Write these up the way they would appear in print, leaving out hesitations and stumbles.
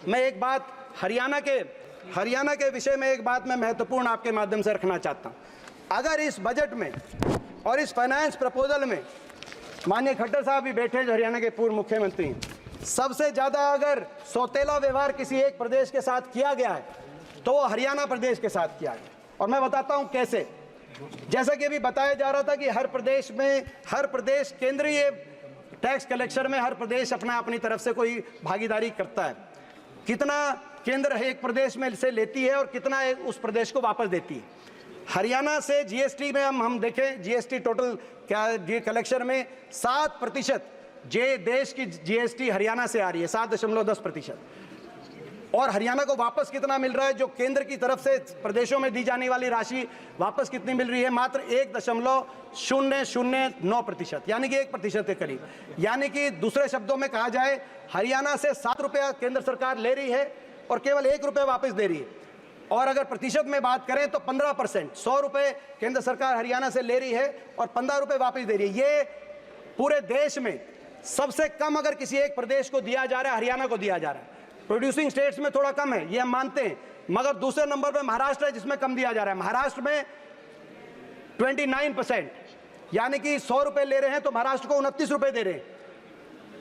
मैं एक बात हरियाणा के विषय में एक बात मैं महत्वपूर्ण आपके माध्यम से रखना चाहता हूँ। अगर इस बजट में और इस फाइनेंस प्रपोजल में, माननीय खट्टर साहब भी बैठे हैं जो हरियाणा के पूर्व मुख्यमंत्री हैं, सबसे ज़्यादा अगर सौतेला व्यवहार किसी एक प्रदेश के साथ किया गया है तो वो हरियाणा प्रदेश के साथ किया गया। और मैं बताता हूँ कैसे। जैसा कि अभी बताया जा रहा था कि हर प्रदेश केंद्रीय टैक्स कलेक्शन में हर प्रदेश अपनी तरफ से कोई भागीदारी करता है। कितना केंद्र एक प्रदेश में से लेती है और कितना उस प्रदेश को वापस देती है। हरियाणा से जीएसटी में हम देखें, जीएसटी टोटल क्या कलेक्शन में 7% देश की जीएसटी हरियाणा से आ रही है, 7.10%। और हरियाणा को वापस कितना मिल रहा है? जो केंद्र की तरफ से प्रदेशों में दी जाने वाली राशि वापस कितनी मिल रही है? मात्र 1.009%, यानी कि 1% के करीब। यानी कि दूसरे शब्दों में कहा जाए, हरियाणा से 7 रुपया केंद्र सरकार ले रही है और केवल 1 रुपया वापस दे रही है। और अगर प्रतिशत में बात करें तो 15%, 100 रुपये केंद्र सरकार हरियाणा से ले रही है और 15 रुपये वापस दे रही है। ये पूरे देश में सबसे कम अगर किसी एक प्रदेश को दिया जा रहा है, हरियाणा को दिया जा रहा है। प्रोड्यूसिंग स्टेट्स में थोड़ा कम है, ये हम मानते हैं, मगर दूसरे नंबर पे महाराष्ट्र है जिसमें कम दिया जा रहा है। महाराष्ट्र में 29%, यानी कि 100 रुपये ले रहे हैं तो महाराष्ट्र को 29 रुपये दे रहे हैं।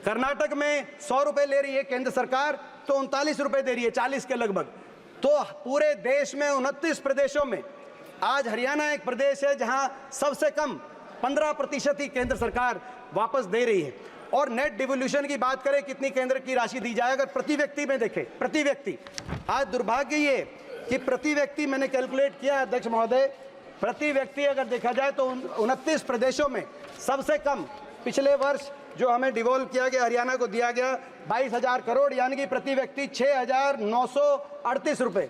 कर्नाटक में 100 रुपये ले रही है केंद्र सरकार तो 39 रुपये दे रही है, 40 के लगभग। तो पूरे देश में 29 प्रदेशों में आज हरियाणा एक प्रदेश है जहां सबसे कम 15% ही केंद्र सरकार वापस दे रही है। और नेट डिवोल्यूशन की बात करें, कितनी केंद्र की राशि दी जाए, अगर प्रति व्यक्ति में देखें, प्रति व्यक्ति, आज दुर्भाग्य ये कि प्रति व्यक्ति मैंने कैलकुलेट किया अध्यक्ष महोदय, प्रति व्यक्ति अगर देखा जाए तो 29 प्रदेशों में सबसे कम पिछले वर्ष जो हमें डिवोल्व किया गया, हरियाणा को दिया गया 22,000 करोड़, यानी कि प्रति व्यक्ति 6,938 रुपये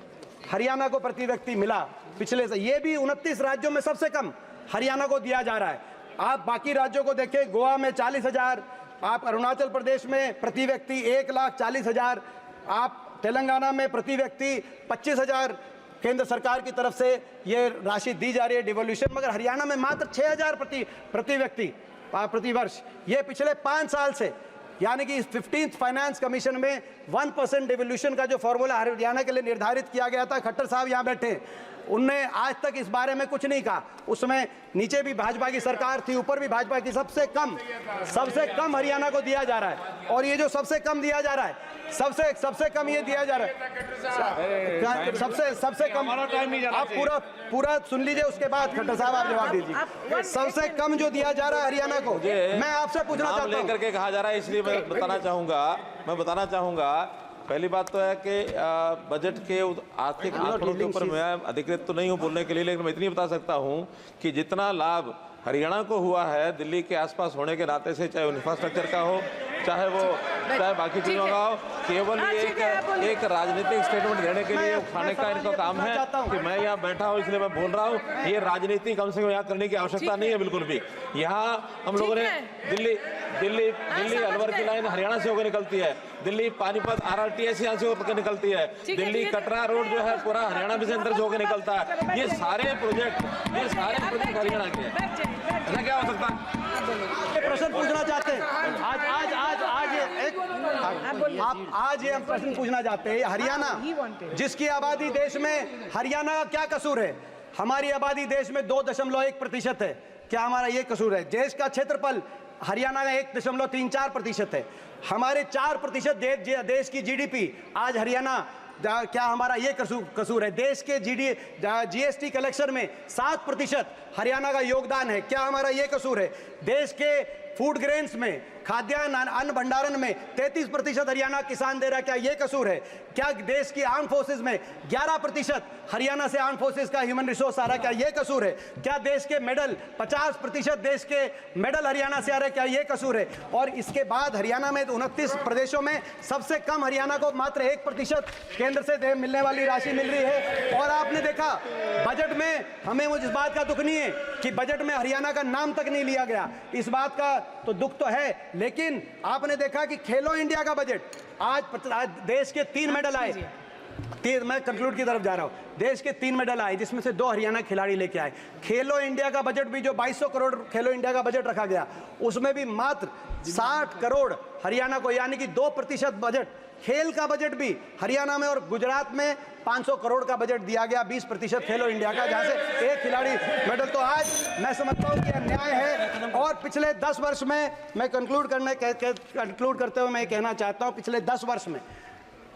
हरियाणा को प्रति व्यक्ति मिला पिछले से। ये भी 29 राज्यों में सबसे कम हरियाणा को दिया जा रहा है। आप बाकी राज्यों को देखें, गोवा में 40,000, आप अरुणाचल प्रदेश में प्रति व्यक्ति 1,40,000, आप तेलंगाना में प्रति व्यक्ति 25,000 केंद्र सरकार की तरफ से ये राशि दी जा रही है डिवोल्यूशन, मगर हरियाणा में मात्र 6,000 प्रति व्यक्ति प्रति वर्ष। ये पिछले 5 साल से, यानी कि 15th फाइनेंस कमीशन में 1% डिवोल्यूशन का जो फॉर्मूला हरियाणा के लिए निर्धारित किया गया था, खट्टर साहब यहाँ बैठे हैं, उनने आज तक इस बारे में कुछ नहीं कहा। उसमें नीचे भी भाजपा की सरकार थी, ऊपर भी भाजपा की, सबसे कम हरियाणा को दिया जा रहा है। और ये जो सबसे कम दिया जा रहा है, सबसे कम ये दिया जा रहा है, सबसे कम, आप पूरा सुन लीजिए, उसके बाद खट्टर साहब आप जवाब दीजिए। सबसे कम जो दिया जा रहा है हरियाणा को, मैं आपसे पूछना चाहता हूँ, लेकर के कहा जा रहा है, इसलिए मैं बताना चाहूंगा पहली बात तो है कि बजट के आर्थिक आंकड़ों के ऊपर मैं अधिकृत तो नहीं हूं बोलने के लिए, लेकिन मैं इतनी बता सकता हूं कि जितना लाभ हरियाणा को हुआ है दिल्ली के आसपास होने के नाते से, चाहे वो इंफ्रास्ट्रक्चर का हो, चाहे बाकी चीज़ों का हो, केवल ये एक राजनीतिक स्टेटमेंट देने के लिए उठाने का इनका काम है कि मैं यहाँ बैठा हूँ इसलिए मैं बोल रहा हूँ। ये राजनीति कम से कम यहाँ करने की आवश्यकता नहीं है बिल्कुल भी। यहाँ हम लोगों ने दिल्ली अलवर की लाइन हरियाणा से होकर निकलती है, दिल्ली पानीपत RRTS यहाँ से होकर निकलती है, दिल्ली कटरा रोड जो है पूरा हरियाणा में से अंदर से होकर निकलता है। ये सारे प्रोजेक्ट हरियाणा के हैं। क्या हो सकता है? प्रश्न पूछना चाहते हैं आज ये हम प्रश्न पूछना चाहते हैं, हरियाणा जिसकी आबादी देश में, हरियाणा का क्या कसूर है? हमारी आबादी देश में 2.1% है, क्या हमारा ये कसूर है? देश का क्षेत्रफल हरियाणा का 1.34% है, हमारे 4% देश की GDP आज हरियाणा, क्या हमारा ये कसूर है? देश के GST कलेक्शन में 7% हरियाणा का योगदान है, क्या हमारा ये कसूर है? देश के फूड ग्रेन्स में, खाद्यान्न अन्न भंडारण में 33% हरियाणा किसान दे रहा है, क्या ये कसूर है? क्या देश की आर्म फोर्सेस में 11% हरियाणा से आर्म फोर्सेस का ह्यूमन रिसोर्स आ रहा है, क्या ये कसूर है? क्या देश के मेडल 50% देश के मेडल हरियाणा से आ रहे हैं, क्या ये कसूर है? और इसके बाद हरियाणा में 29 प्रदेशों में सबसे कम हरियाणा को मात्र 1% केंद्र से मिलने वाली राशि मिल रही है। और आपने देखा बजट में, हमें मुझे इस बात का दुख नहीं है कि बजट में हरियाणा का नाम तक नहीं लिया गया, इस बात का तो दुख तो है, लेकिन आपने देखा कि खेलो इंडिया का बजट, आज देश के 3 मेडल आए, मैं कंक्लूड की तरफ जा रहा हूं, देश के 3 मेडल आए जिसमें से 2 हरियाणा खिलाड़ी लेके आए। खेलो इंडिया का बजट भी जो 2200 करोड़ खेलो इंडिया का बजट रखा गया, उसमें भी मात्र 60 करोड़ हरियाणा को, यानी कि 2% बजट खेल का बजट भी हरियाणा में और गुजरात में 500 करोड़ का बजट दिया गया, 20% खेलो इंडिया का, जहां से एक खिलाड़ी मेडल। तो आज मैं समझता हूं कि अन्याय है। और पिछले 10 वर्ष में मैं कंक्लूड करते हुए मैं कहना चाहता हूं, पिछले 10 वर्ष में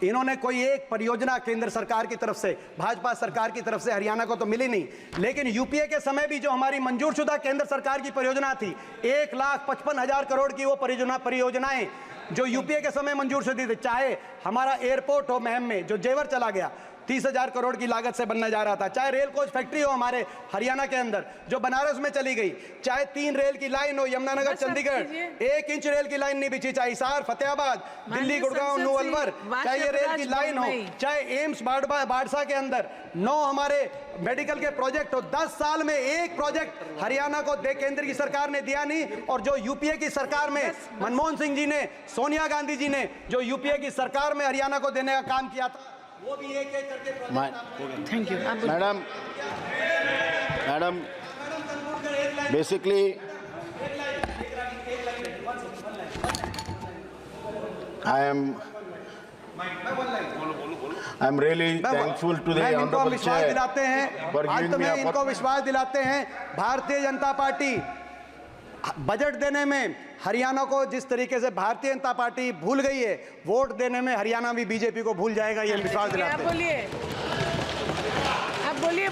इन्होंने कोई एक परियोजना केंद्र सरकार की तरफ से, भाजपा सरकार की तरफ से हरियाणा को तो मिली नहीं, लेकिन यूपीए के समय भी जो हमारी मंजूरशुदा केंद्र सरकार की परियोजना थी, 1,55,000 करोड़ की वो परियोजनाएं जो यूपीए के समय मंजूरशुदा थी, चाहे हमारा एयरपोर्ट हो महम में जो जेवर चला गया 30,000 करोड़ की लागत से बनने जा रहा था, चाहे रेल कोच फैक्ट्री हो हमारे हरियाणा के अंदर जो बनारस में चली गई, चाहे 3 रेल की लाइन हो यमुनानगर चंडीगढ़, 1 इंच रेल की लाइन नहीं बिछी, चाहे हिसार फतेहाबाद दिल्ली गुड़गांव न्यू अलवर, चाहे ये रेल की लाइन हो, चाहे एम्स बाड़सा के अंदर 9 हमारे मेडिकल के प्रोजेक्ट हो। 10 साल में एक प्रोजेक्ट हरियाणा को केंद्र की सरकार ने दिया नहीं। और जो यूपीए की सरकार में मनमोहन सिंह जी ने, सोनिया गांधी जी ने जो यूपीए की सरकार में हरियाणा को देने का काम किया था, वो भी एक एक करके। Thank you madam basically I am really thankful to the इनको ऑनरेबल विश्वास दिलाते हैं, अंत में इनको विश्वास दिलाते हैं, भारतीय जनता पार्टी बजट देने में हरियाणा को जिस तरीके से भारतीय जनता पार्टी भूल गई है, वोट देने में हरियाणा भी बीजेपी को भूल जाएगा, ये विश्वास दिलाते हैं। आप बोलिए